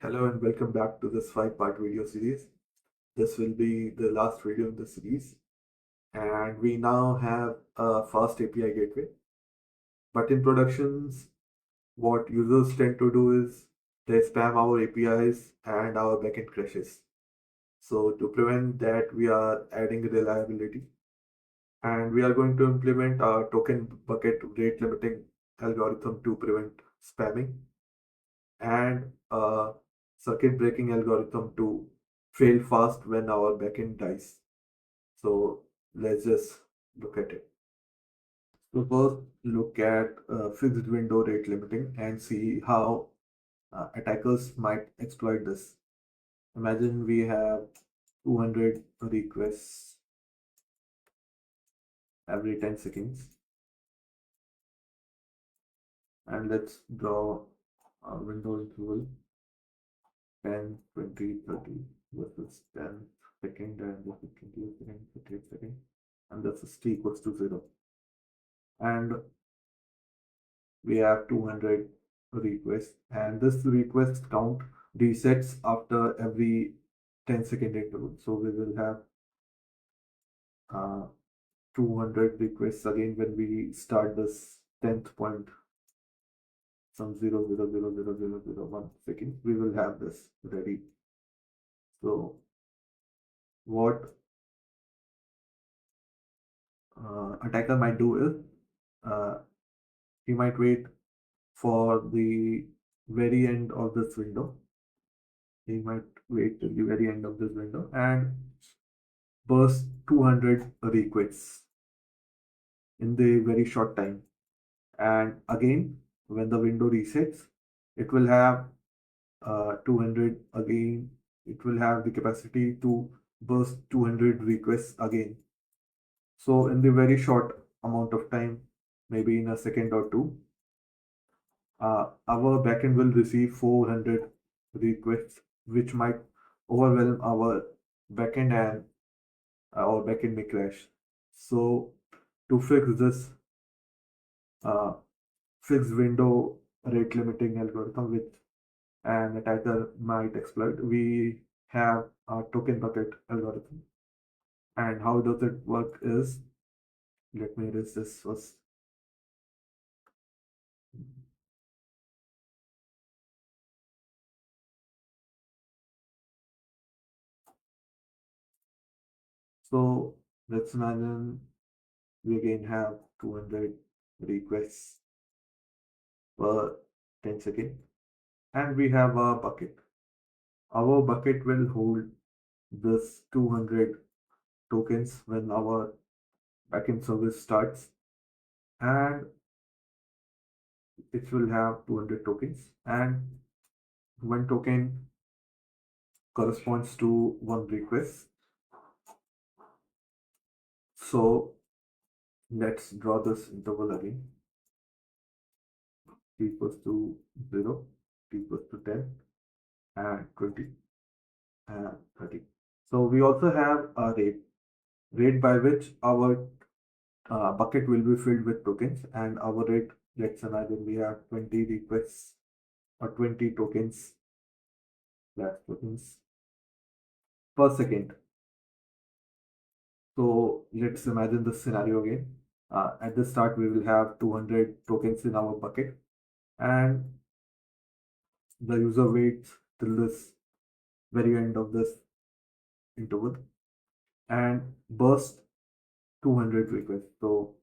Hello and welcome back to this 5-part video series. This will be the last video in the series, and we now have a fast API gateway. But in productions, what users tend to do is they spam our APIs and our backend crashes. So to prevent that, we are adding reliability, and we are going to implement a token bucket rate limiting algorithm to prevent spamming, and a circuit breaking algorithm to fail fast when our backend dies. So let's just look at it. So first look at fixed window rate limiting and see how attackers might exploit this. Imagine we have 200 requests every 10 seconds, and let's draw a window interval 10, 20, 30 versus 10 second and the 20 second, 30 second, and this is t equals to 0. And we have 200 requests, and this request count resets after every 10-second interval. So we will have uh, 200 requests again when we start this 10th point, some 0.0000001 seconds. We will have this ready. So what attacker might do is he might wait for the very end of this window. He might wait till the very end of this window and burst 200 requests in the very short time. And again, when the window resets, it will have 200 again. It will have the capacity to burst 200 requests again. So in the very short amount of time, maybe in a second or two, our backend will receive 400 requests, which might overwhelm our backend and our backend may crash. So to fix this uh, fixed window rate limiting algorithm which an attacker might exploit, we have a token bucket algorithm. And how does it work is, let me erase this first. So let's imagine we again have 200 requests per 10 seconds, and we have a bucket. Our bucket will hold this 200 tokens when our backend service starts, and it will have 200 tokens, and one token corresponds to one request. So let's draw this interval again. T equals to 0, t equals to 10, and 20, and 30. So we also have a rate by which our bucket will be filled with tokens, and our rate, let's imagine we have 20 requests or 20 tokens, that's tokens per second. So let's imagine this scenario again. At the start, we will have 200 tokens in our bucket, and the user waits till this very end of this interval and burst 200 requests. So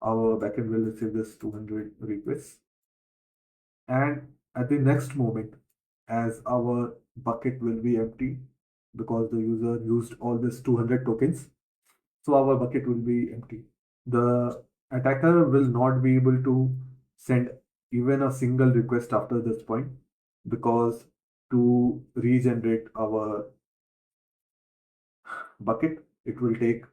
our backend will receive this 200 requests, and at the next moment, as our bucket will be empty because the user used all this 200 tokens, so our bucket will be empty. The attacker will not be able to send even a single request after this point, because to regenerate our bucket, it will take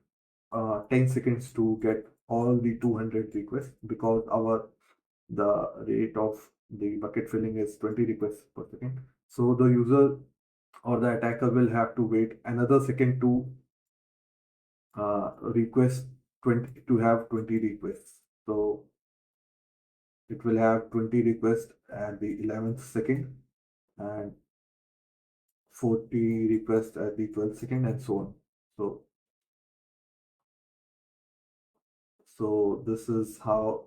10 seconds to get all the 200 requests, because our the rate of the bucket filling is 20 requests per second. So the user or the attacker will have to wait another second to request 20 to have 20 requests. So it will have 20 requests at the 11th second, and 40 requests at the 12th second and so on. So, so this is how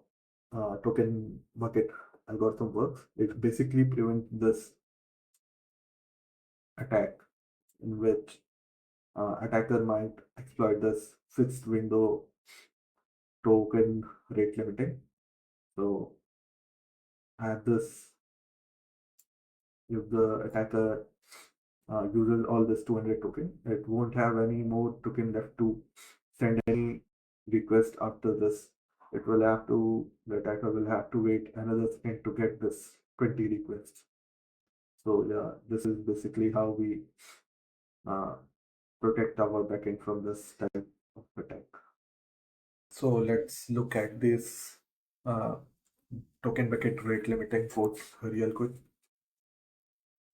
token bucket algorithm works. It basically prevents this attack in which attacker might exploit this fixed window token rate limiting. So at this, if the attacker uses all this 200 token, it won't have any more token left to send any request after this. It will have to, the attacker will have to wait another second to get this 20 requests. So yeah, this is basically how we uh, protect our backend from this type of attack. So let's look at this uh, token bucket rate limiting code real quick.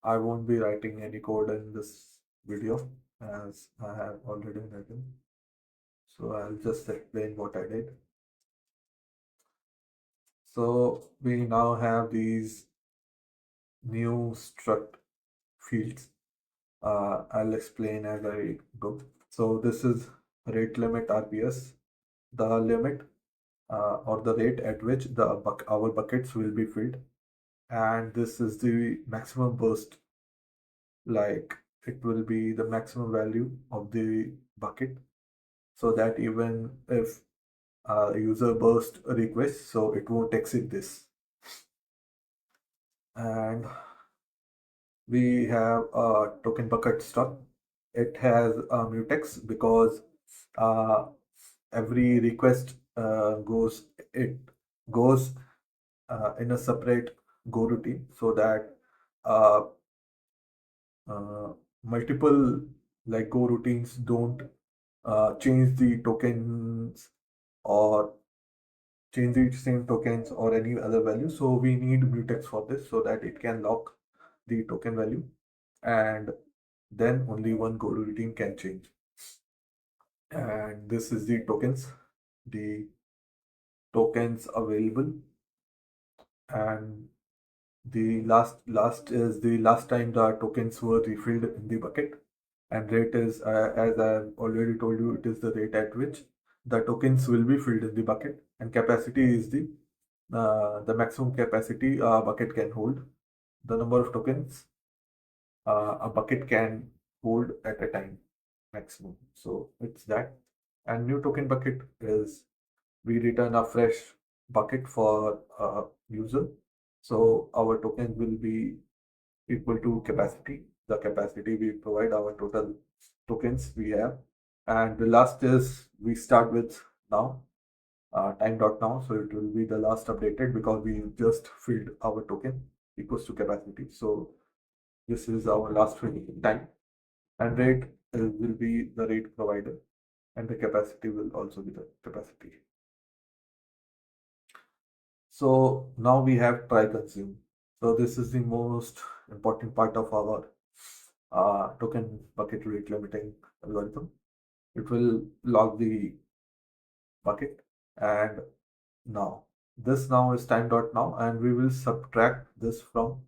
I won't be writing any code in this video as I have already written. So I'll just explain what I did. So we now have these new struct fields. I'll explain as I go. So this is rate limit RPS, the limit or the rate at which our buckets will be filled, and this is the maximum burst, like it will be the maximum value of the bucket, so that even if a user burst a request, so it won't exceed this. And we have a token bucket struct. It has a mutex because uh, every request it goes in a separate go routine, so that uh, uh, multiple like go routines don't change the tokens or change the same tokens or any other value. So we need mutex for this so that it can lock the token value, and then only one go routine can change. And this is the tokens available, and the last is the last time the tokens were refilled in the bucket, and rate is as I've already told you, it is the rate at which the tokens will be filled in the bucket, and capacity is the maximum capacity a bucket can hold, the number of tokens a bucket can hold at a time maximum. So it's that. And new token bucket is we return a fresh bucket for a user. So our token will be equal to capacity, the capacity we provide, our total tokens we have. And the last is we start with now, time dot now. So it will be the last updated because we just filled our token equals to capacity. So this is our last filling time, and rate will be the rate provider, and the capacity will also be the capacity. So now we have try consume. So this is the most important part of our token bucket rate limiting algorithm. It will log the bucket, and now this now is time dot now, and we will subtract this from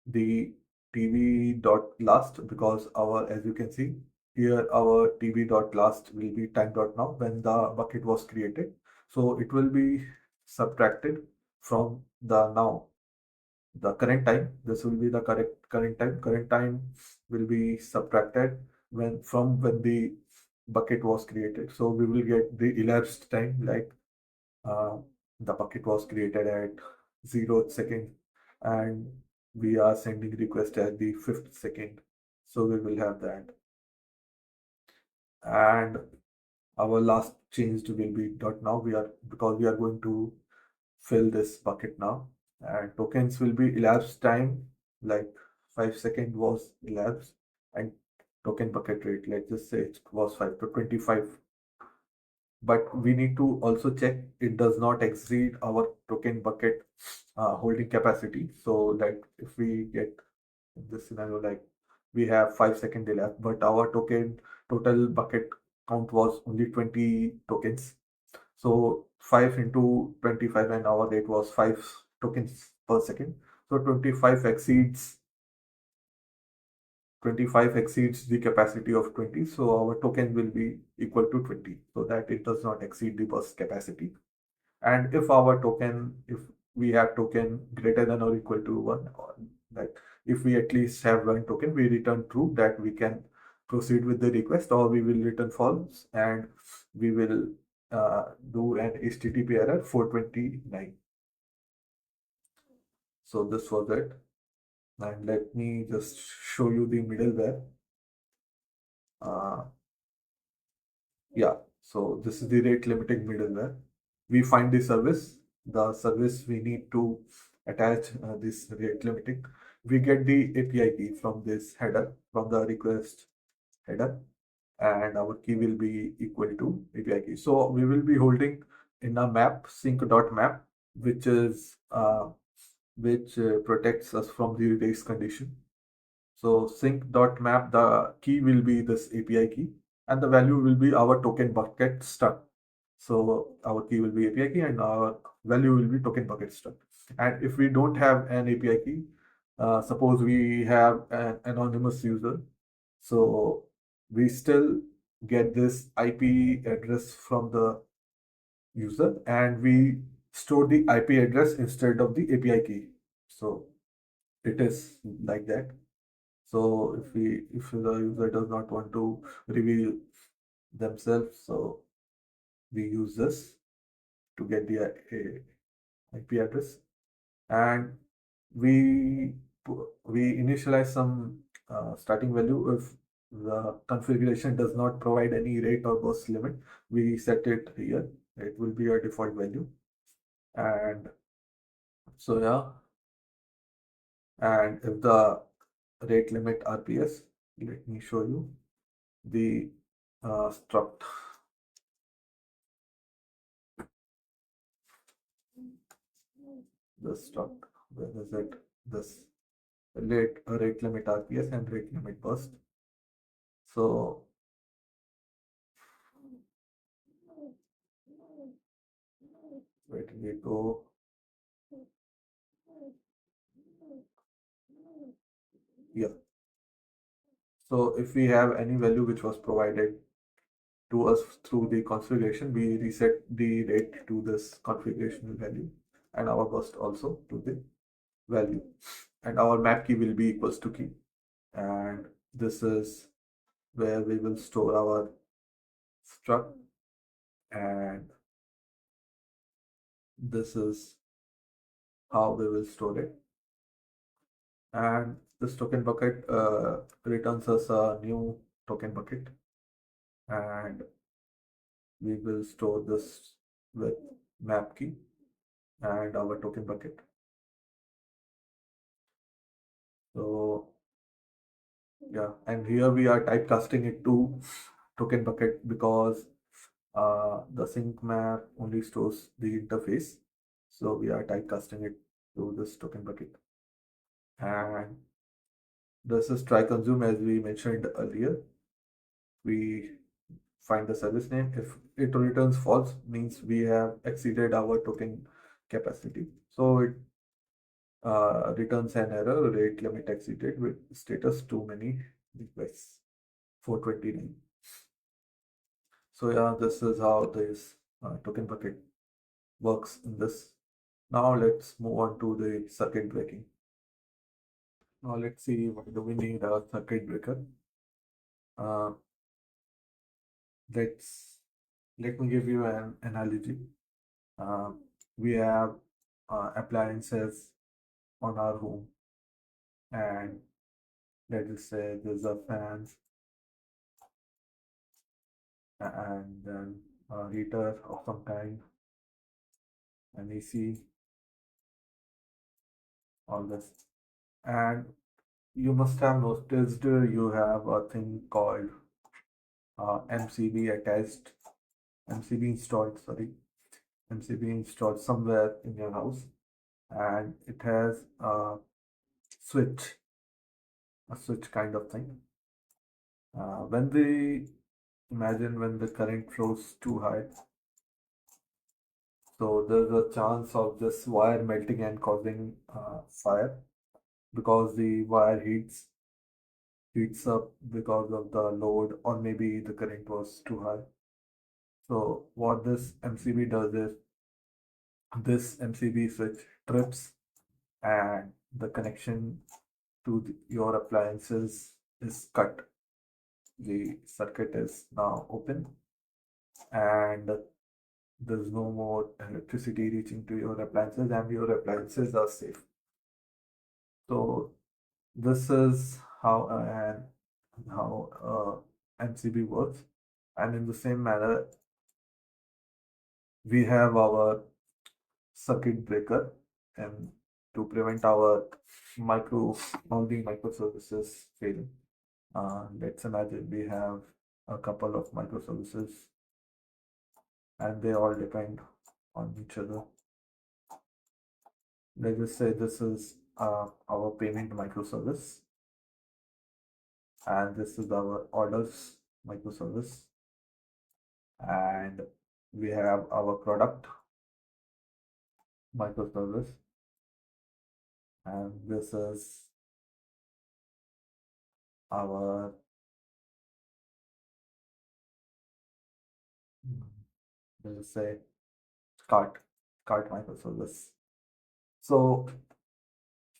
the tv dot last, because our, as you can see here, our tv dot last will be time dot now when the bucket was created. So it will be subtracted from the now, the current time. This will be the correct current time will be subtracted when the bucket was created. So we will get the elapsed time, like uh, the bucket was created at 0th second, and we are sending request at the 5th second. So we will have that. And our last changed will be dot now. Because we are going to fill this bucket now, and tokens will be elapsed time, like 5 seconds was elapsed, and token bucket rate, let's just say it was 5 to 25. But we need to also check it does not exceed our token bucket holding capacity. So that if we get in this scenario, like we have 5 second elapsed, but our token total bucket count was only 20 tokens. So 5 into 25, and our rate was 5 tokens per second. So 25 exceeds 25 exceeds the capacity of 20, so our token will be equal to 20, so that it does not exceed the burst capacity. And if our token, if we have token greater than or equal to 1, or that if we at least have one token, we return true, that we can proceed with the request, or we will return false, and we will do an HTTP error 429. So this was it. And let me just show you the middleware. Uh, yeah, so this is the rate limiting middleware. We find the service we need to attach this rate limiting. We get the API key from this header, from the request header, and our key will be equal to API key. So we will be holding in a map, sync.map, which is which protects us from the race condition. So sync.map, the key will be this API key, and the value will be our token bucket start. So our key will be API key and our value will be token bucket start. And if we don't have an API key, suppose we have an anonymous user, so we still get this IP address from the user, and we store the IP address instead of the API key. So it is like that. So if the user does not want to reveal themselves, so we use this to get the IP address, and we we initialize some starting value. If the configuration does not provide any rate or burst limit, we set it here. It will be a default value, and so yeah, and if the rate limit RPS, let me show you the struct. The struct, where is it? This rate limit RPS and rate limit burst. So where did we go? Yeah. So if we have any value which was provided to us through the configuration, we reset the rate to this configuration value, and our burst also to the value, and our map key will be equals to key, and this is where we will store our struct, and this is how we will store it. And this token bucket returns us a new token bucket, and we will store this with map key and our token bucket. So yeah, and here we are typecasting it to token bucket because the sync map only stores the interface, so we are typecasting it to this token bucket. And this is try consume, as we mentioned earlier. We find the service name. If it returns false, means we have exceeded our token capacity. So it returns an error, rate limit exceeded, with status too many requests, 429. So yeah, this is how this token bucket works in this. Now let's move on to the circuit breaking. Now let's see, why do we need a circuit breaker? Uh, let's let me give you an analogy. Uh, we have appliances on our home, and let us say there's a fan and then a heater of some kind, an AC, all this. And you must have noticed you have a thing called MCB attached, MCB installed, sorry, MCB installed somewhere in your house, and it has switch, a switch kind of thing. When the imagine when the current flows too high, so there's a chance of this wire melting and causing fire because the wire heats, heats up because of the load, or maybe the current was too high. So what this MCB does is this MCB switch trips, and the connection to your appliances is cut. The circuit is now open, and there's no more electricity reaching to your appliances, and your appliances are safe. So this is how MCB works. And in the same manner, we have our circuit breaker, and to prevent our all the microservices failing. Let's imagine we have a couple of microservices, and they all depend on each other. Let's just say this is our payment microservice, and this is our orders microservice, and we have our product microservice, and this is our let's say cart microservice. So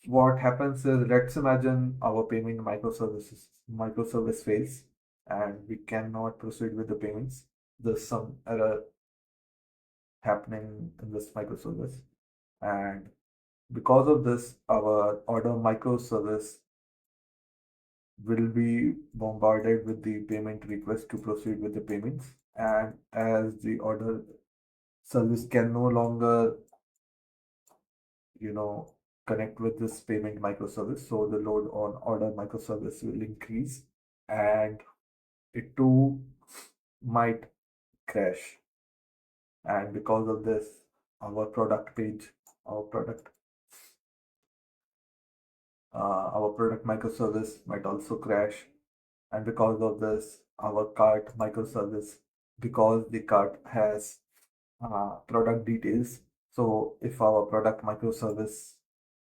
what happens is, let's imagine our payment microservice fails, and we cannot proceed with the payments. There's some error happening in this microservice, and because of this, our order microservice will be bombarded with the payment request to proceed with the payments. And as the order service can no longer, you know, connect with this payment microservice, so the load on order microservice will increase, and it too might crash. And because of this, our product page, our product, our product microservice might also crash. And because of this, our cart microservice, because the cart has product details, so if our product microservice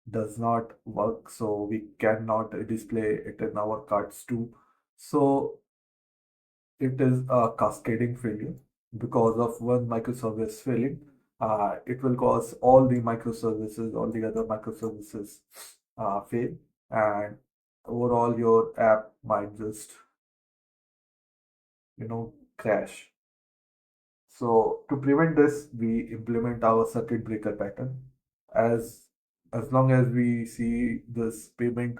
does not work, so we cannot display it in our carts too. So it is a cascading failure. Because of one microservice failing, it will cause all the microservices, all the other microservices fail, and overall your app might just, crash. So to prevent this, we implement our circuit breaker pattern. As as long as we see this payment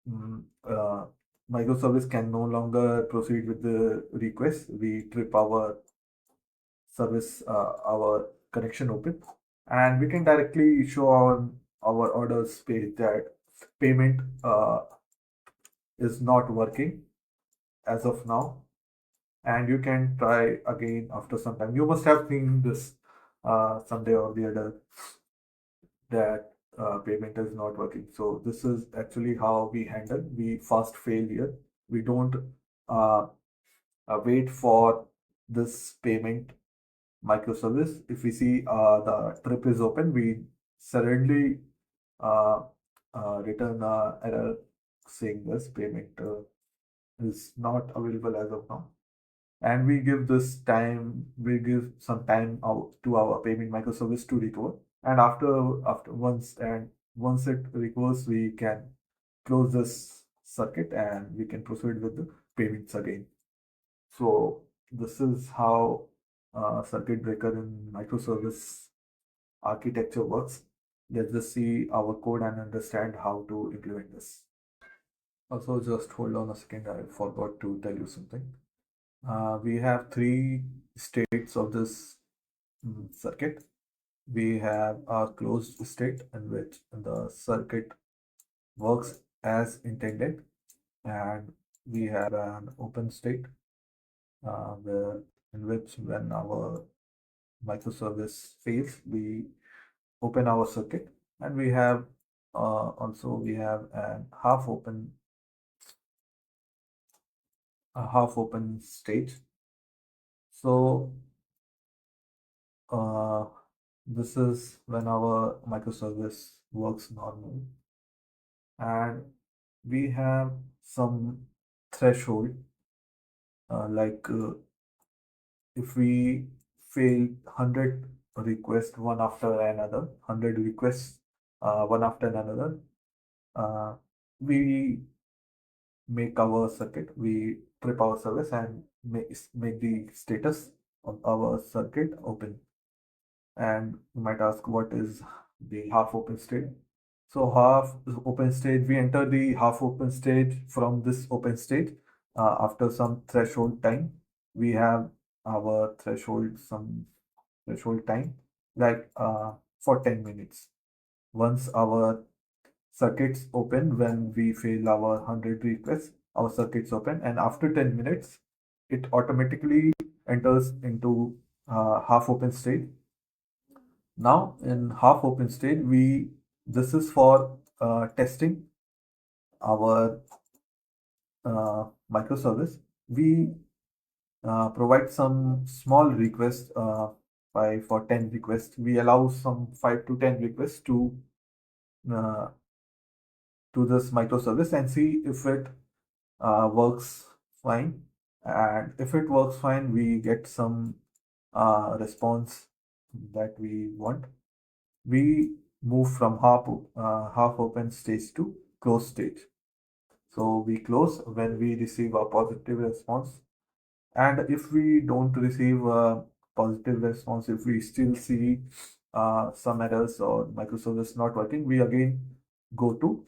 mm, uh, microservice can no longer proceed with the request, we trip our service, our connection open, and we can directly show on our orders page that payment is not working as of now, and you can try again after some time. You must have seen this someday or the other, that payment is not working. So this is actually how we handle. We fast failure. We don't uh, wait for this payment microservice. If we see the trip is open, we suddenly uh, return error saying this payment is not available as of now. And we give some time out to our payment microservice to recover. And once it recovers, we can close this circuit, and we can proceed with the payments again. So this is how circuit breaker in microservice architecture works. Let's just see our code and understand how to implement this. Also, just hold on a second, I forgot to tell you something. We have three states of this circuit. We have a closed state in which the circuit works as intended, and we have an open state where in which when our microservice fails, we open our circuit, and we have also we have a half open state. So uh, this is when our microservice works normally, and we have some threshold, if we fail 100 requests one after another, 100 requests one after another, uh, we make our circuit, we trip our service and make the status of our circuit open. And you might ask, what is the half open state? So half open state, we enter the half open state from this open state. After some threshold time, we have our threshold, some threshold time, for 10 minutes. Once our circuits open, when we fail our 100 requests, our circuits open, and after 10 minutes, it automatically enters into half open state. Now in half open state, this is for testing our microservice. We provide some small requests, 5 or 10 requests. We allow some 5 to 10 requests uh, to this microservice and see if it works fine. And if it works fine, we get some response that we want. We move from half open stage to closed stage. So we close when we receive a positive response. And if we don't receive a positive response, if we still see some errors or microservice not working, we again go to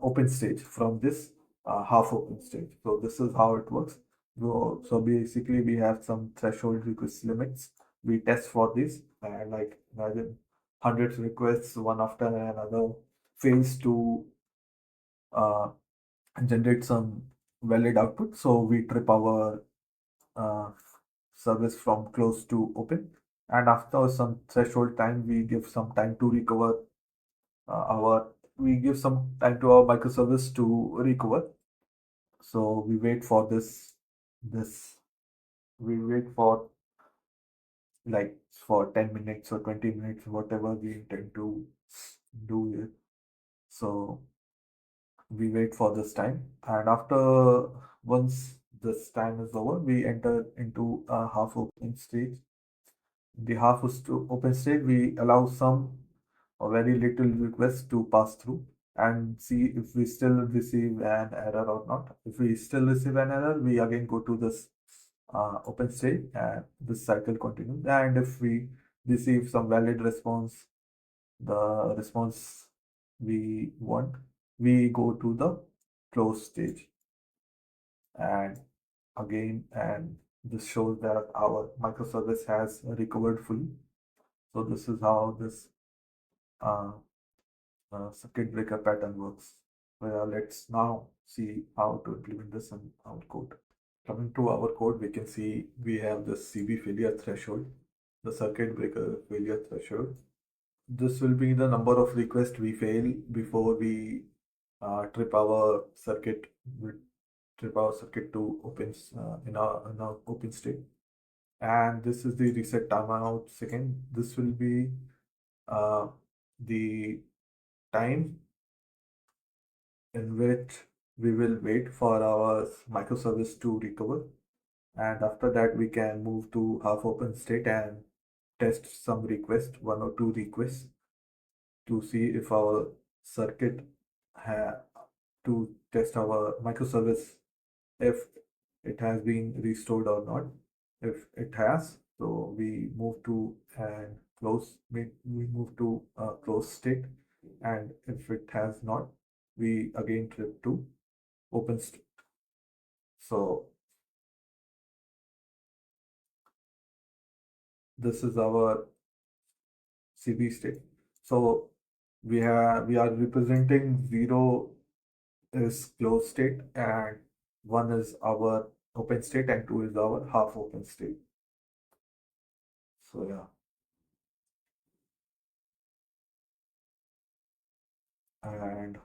open stage from this half open stage. So this is how it works. So basically, we have some threshold request limits. We test for this, and like imagine hundreds requests one after another fails to uh, generate some valid output. So we trip our uh, service from close to open, and after some threshold time, we give some time to recover our we give some time to our microservice to recover. So we wait for this we wait for like for 10 minutes or 20 minutes, whatever we intend to do it. So we wait for this time, and after once this time is over, we enter into a half open stage. The half open state, we allow some or very little requests to pass through and see if we still receive an error or not. If we still receive an error, we again go to this open state and this cycle continues. And if we receive some valid response, the response we want, we go to the close stage and and this shows that our microservice has recovered fully. So this is how this uh, circuit breaker pattern works. Let's now see how to implement this in our code. Coming to our code, we can see we have the CB failure threshold, the circuit breaker failure threshold. This will be the number of requests we fail before we trip our circuit. We trip our circuit to opens in our open state. And this is the reset timeout second. This will be uh, the time in which we will wait for our microservice to recover. And after that, we can move to half open state and test some request, 1 or 2 requests, to see if our circuit to test our microservice if it has been restored or not. If it has, so we move to and we move to a closed state, and if it has not, we again trip to open state. So this is our CB state. So we are representing 0 is closed state and 1 is our open state and 2 is our half open state. So yeah, and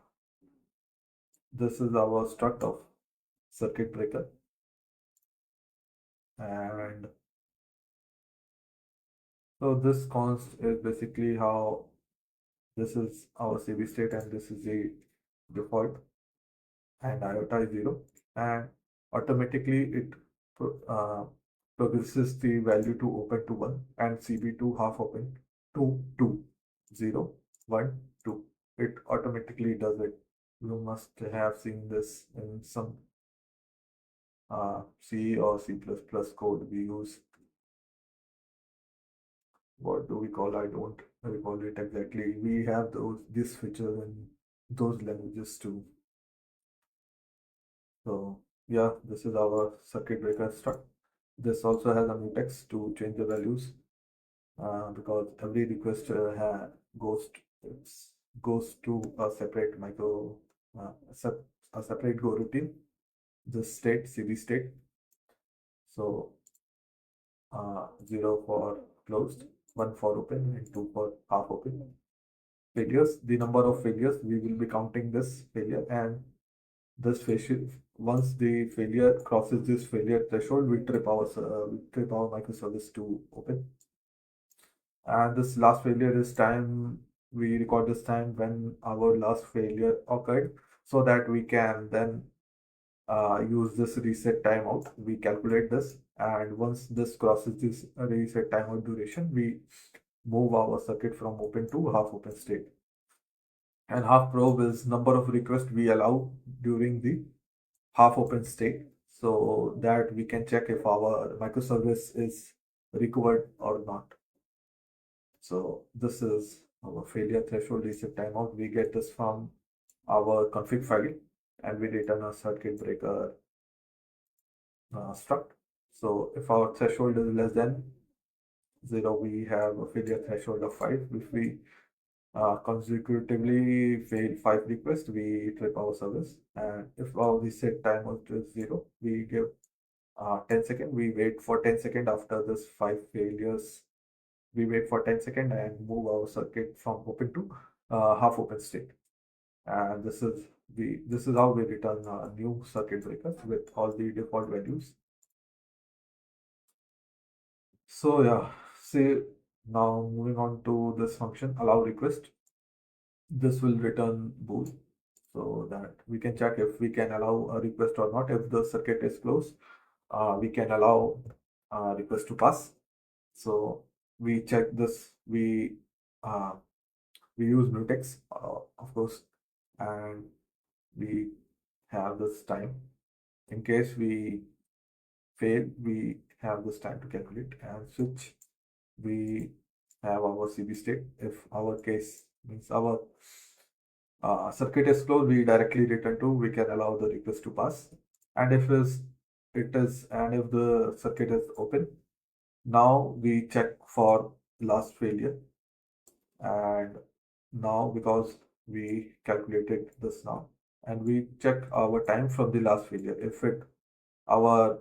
this is our struct of circuit breaker, and so this const is basically how this is our CB state and this is the default. and iota is 0, and automatically it uh, progresses the value to open to 1 and CB to half open to 2, 0, 1, 2. It automatically does it. You must have seen this in some C or C++ code we use. What do we call? I don't recall it exactly. We have this feature in those languages too. So yeah, this is our circuit breaker struct. This also has a mutex to change the values because every request goes to, goes to a separate micro a separate go routine. This state CB state. So 0 for closed, 1 for open, and 2 for half open. Failures, the number of failures, we will be counting this failure, and this failure, once the failure crosses this failure threshold, we trip our microservice to open. And this last failure is time, we record this time when our last failure occurred, so that we can then use this reset timeout. We calculate this, and once this crosses this reset timeout duration, we move our circuit from open to half open state. And half probe is number of requests we allow during the half open state, so that we can check if our microservice is recovered or not. So this is our failure threshold reset timeout. We get this from our config file, and we return a circuit breaker struct. So if our threshold is less than 0, we have a failure threshold of 5. If we consecutively fail 5 requests, we trip our service. And if our reset time was to 0, we give 10 seconds. We wait for 10 seconds after this 5 failures. We wait for 10 seconds and move our circuit from open to half open state. And this is how we return new circuit breakers with all the default values. So yeah, say now moving on to this function allow request. This will return bool, so that we can check if we can allow a request or not. If the circuit is closed, we can allow a request to pass. So we check this. We use mutex, of course, and we have this time. In case we fail, we have this time to calculate, and switch. We have our CB state. If our case means our circuit is closed, we directly return to, we can allow the request to pass. And if if the circuit is open, now we check for last failure. And now, because we calculated this now, and we check our time from the last failure. If our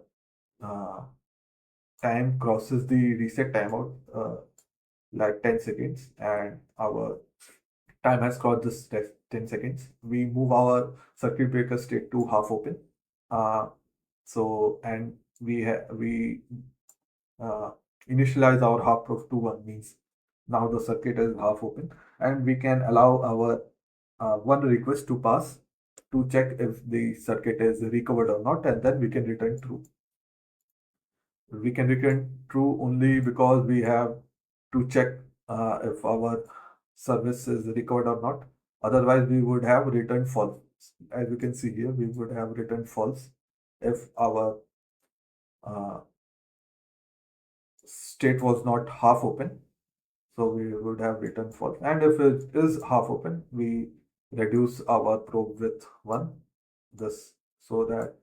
uh, time crosses the reset timeout, like 10 seconds, and our time has crossed this 10 seconds, we move our circuit breaker state to half open. Uh, so, and we uh, initialize our half probe to 1, means now the circuit is half open, and we can allow our one request to pass to check if the circuit is recovered or not, and then we can return true. We can return true only because we have to check if our service is recovered or not. Otherwise, we would have returned false. As you can see here, we would have returned false if our uh, state was not half open. So we would have returned false. And if it is half open, we reduce our probe with 1. This, so that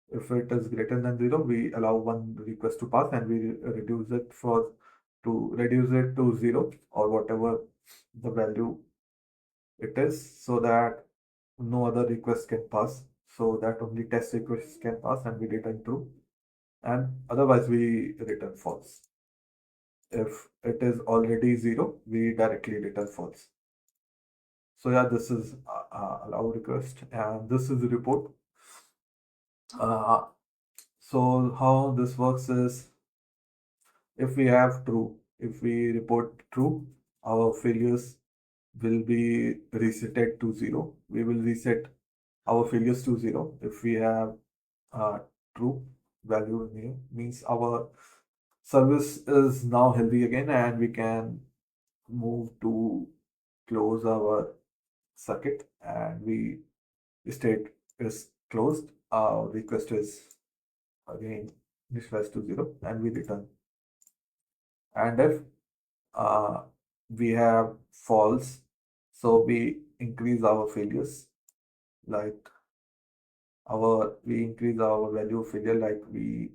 if it is greater than 0, we allow one request to pass, and we reduce it to 0 or whatever the value it is, so that no other request can pass, so that only test requests can pass, and we return true, and otherwise we return false. If it is already 0, we directly return false. So yeah, this is allow request, and this is the report. uh, so how this works is, if we have true, if we report true, our failures will be resetted to 0. We will reset our failures to zero. If we have true value in here, means our service is now healthy again, and we can move to close our circuit, and we state is closed. Our request is again initialized to zero, and we return. And if uh, we have false, so we increase our failures, like we increase our value of failure, like we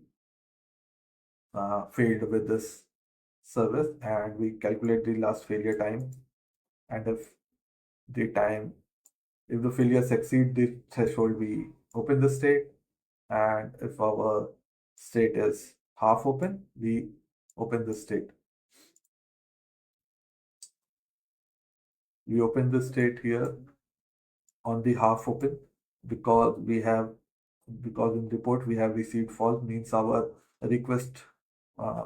failed with this service, and we calculate the last failure time. And the time if the failure exceeds the threshold, we open the state. And if our state is half open, we open the state. We open the state here on the half open, because in report we have received false, means our request uh,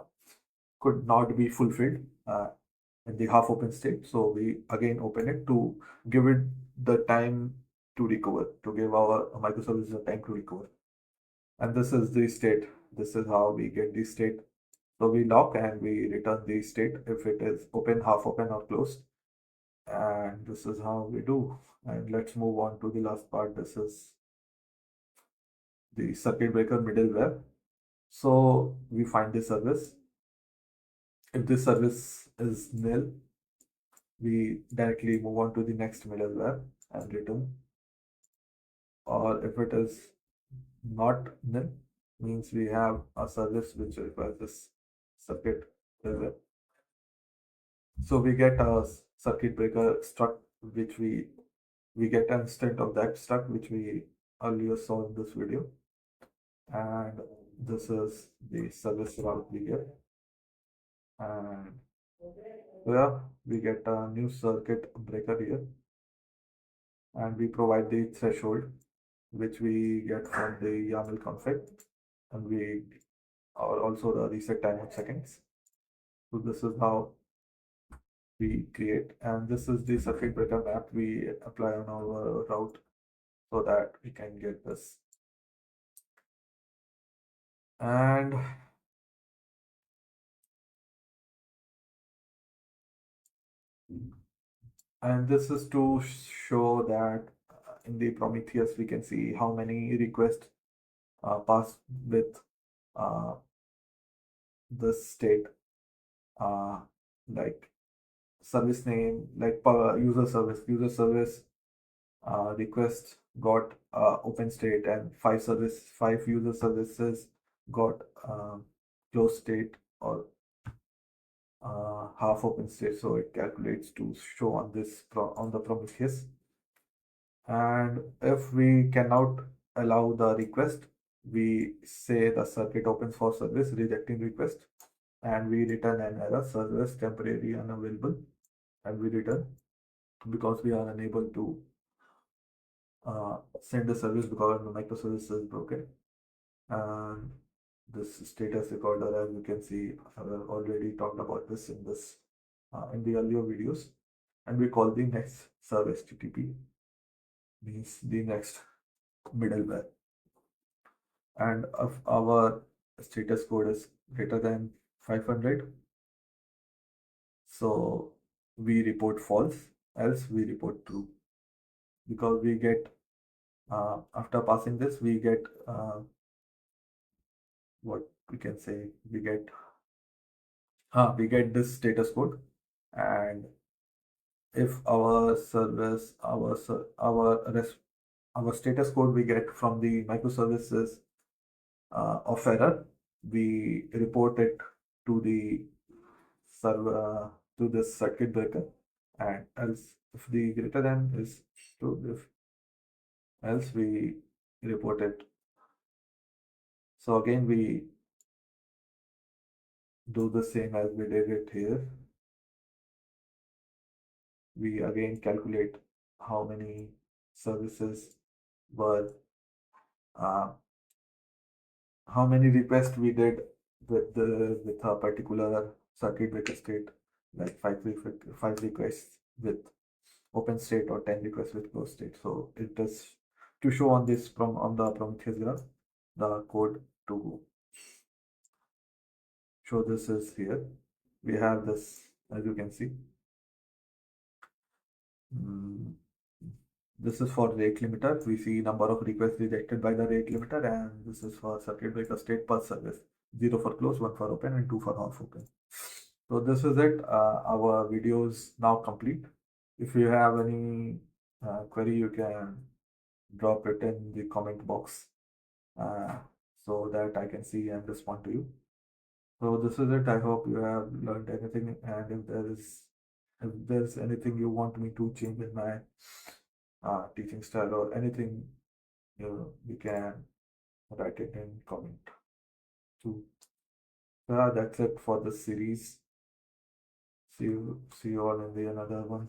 could not be fulfilled in the half open state. So we again open it to give it the time to recover, to give our microservices the time to recover. And this is the state. This is how we get the state. So we lock and we return the state if it is open, half open, or closed. And this is how we do. And let's move on to the last part. This is the circuit breaker middleware. So we find the service. If this service is nil, we directly move on to the next middleware and return. Or if it is not nil, means we have a service which requires this circuit breaker. So we get a circuit breaker struct, which we get an instant of that struct which we earlier saw in this video. And this is the service route we get. And yeah, we get a new circuit breaker here, and we provide the threshold which we get from the YAML config, and we are also the reset time of seconds. So this is how we create, and this is the circuit breaker map we apply on our route so that we can get this. And this is to show that in the Prometheus we can see how many requests pass with uh, this state, uh, like service name, like user service request got open state, and five user services got closed state, or half open state. So it calculates to show on on the Prometheus. And if we cannot allow the request, we say the circuit opens for service, rejecting request, and we return an error, service temporarily unavailable, and we return because we are unable to send the service because the microservice is broken. And this status recorder, as you can see, I have already talked about this in the earlier videos. And we call the next service TTP, means the next middleware. And if our status code is greater than 500, so we report false, else we report true, because we get after passing this we get what we can say, we get this status code. And if our service our status code we get from the microservices of error, we report it to the server, to this circuit breaker. And else, if the greater than is true, if else we report it. So again we do the same as we did it here. We again calculate how many services were uh, how many requests we did with a particular circuit breaker state, like five requests with open state or 10 requests with closed state. So it is to show on this from on the Prometheus graph the code to show this is here. We have this, as you can see. Mm, This is for rate limiter. We see number of requests rejected by the rate limiter, and this is for circuit breaker state per service. 0 for close, 1 for open, and 2 for half open. So this is it. Our video is now complete. If you have any query, you can drop it in the comment box uh, so that I can see and respond to you. So this is it. I hope you have learned anything, and if there's anything you want me to change in my teaching style or anything, you can write it in comment too. That's it for this series. See you all in the another one.